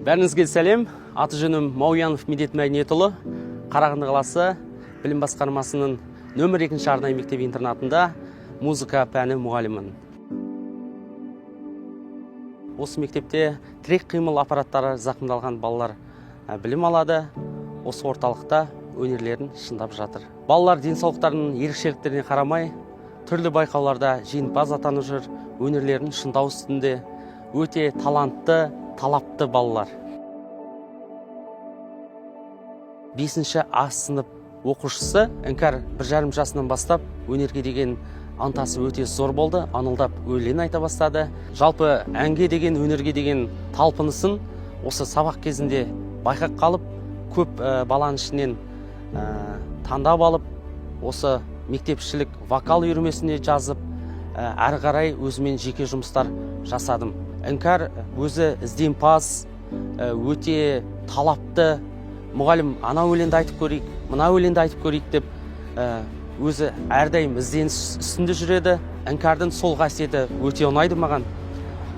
Бәріңізге сәлем. Аты жөнім Мауянов Медет Мәдениетұлы. Қарағанды қаласы білім басқармасының нөмір 2 арнайы мектеп-интернатында музыка пәні мұғалімін. Осы мектепте тірек қимыл аппараттары зақымдалған балалар білім алады. Осы орталықта өнерлерін шыңдап жатыр. Балалар денсаулықтарының ерекшеліктеріне қарамай, түрлі байқауларда жеңімпаз атанып жүр, өнерлерін шыңдау үстінде. Өте талантты, талапты балалар. 5-ші А сынып оқушысы Іңкәр 1,5 жасынан бастап өнерге деген антасы өте зор болды, анылдап өлең айта бастады. Жалпы әнге деген, өнерге деген талпынысын осы сабақ кезінде байқап қалып, көп баланың ішінен таңдап алып, осы мектепшілік вокал үйірмесіне жазып, әрі қарай өзімен жеке жұмыстар жасадым. Іңкәр өзі ізденімпаз, өте талапты. Мұғалім, ана өлеңді айтып көрейік, мына өлеңді айтып көрейік деп, өзі әрдайым ізденіс үстінде жүреді. Іңкәрдің сол қасиеті өте ұнайды маған.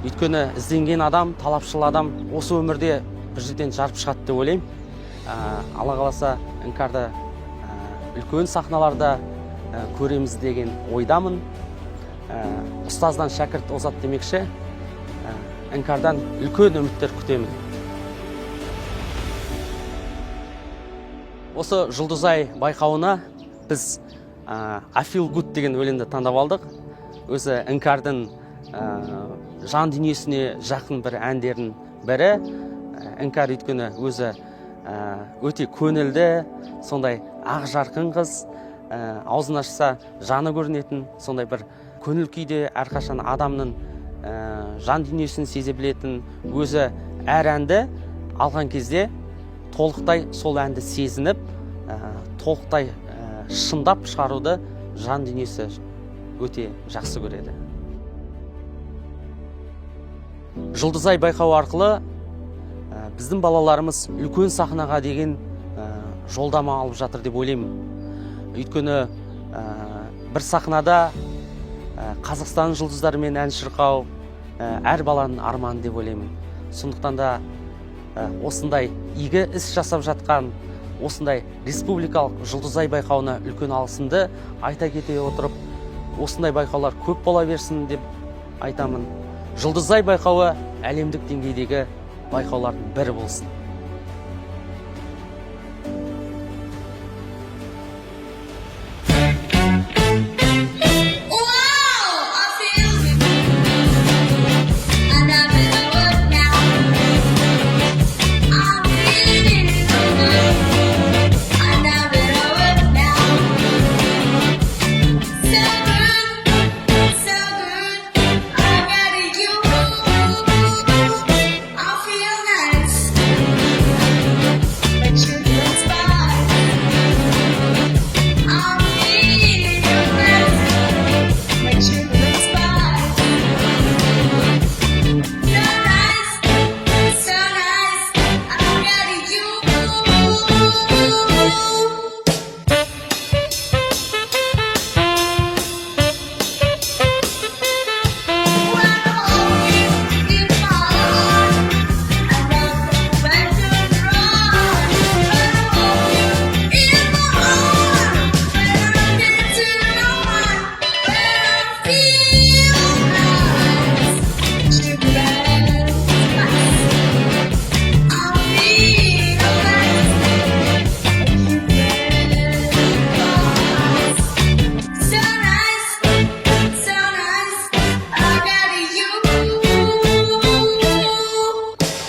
Өйткені ізденген адам, талапшыл адам осы өмірде бір жерден жарып шығады деп ойлаймын. Алла қаласа Іңкәрді үлкен сахналарда көреміз деген ойдамын. Ұстаздан шәкірт озат демекші, Іңкәрдан үлкен үміттер күтемін. Осы Жұлдызай байқауына біз I Feel Good деген өлеңді таңдап алдық. Өзі Іңкәрдің жан дүниесіне жақын бір әндердің бірі. Іңкәр өйткені өзі өте көңілді, сондай ақ жарқын қыз, аузын ашса жаны көрінетін, сондай бір көңіл күйде әрқашан адамның жан дүниесін сезе білетін, өзі әр әнді алған кезде толықтай сол әнді сезініп, толықтай шыңдап шығаруды жан дүниесі өте жақсы көреді. Жұлдызай байқауы арқылы біздің балаларымыз үлкен сахнаға деген жолдама алып жатыр деп ойлаймын. Өйткені бір сахнада Қазақстан жұлдыздарымен ән шырқау әр баланың арманы деп ойлаймын. Сондықтан да осындай игі іс жасап жатқан, осындай республикалық Жұлдызай байқауына үлкен алғысымды айта кете отырып, осындай байқаулар көп бола берсін деп айтамын. Жұлдызай байқауы әлемдік деңгейдегі байқаулардың бірі болсын.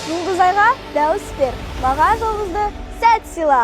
Жұлдызайға дауыс бер, маған жұлдызды сәт сыйла.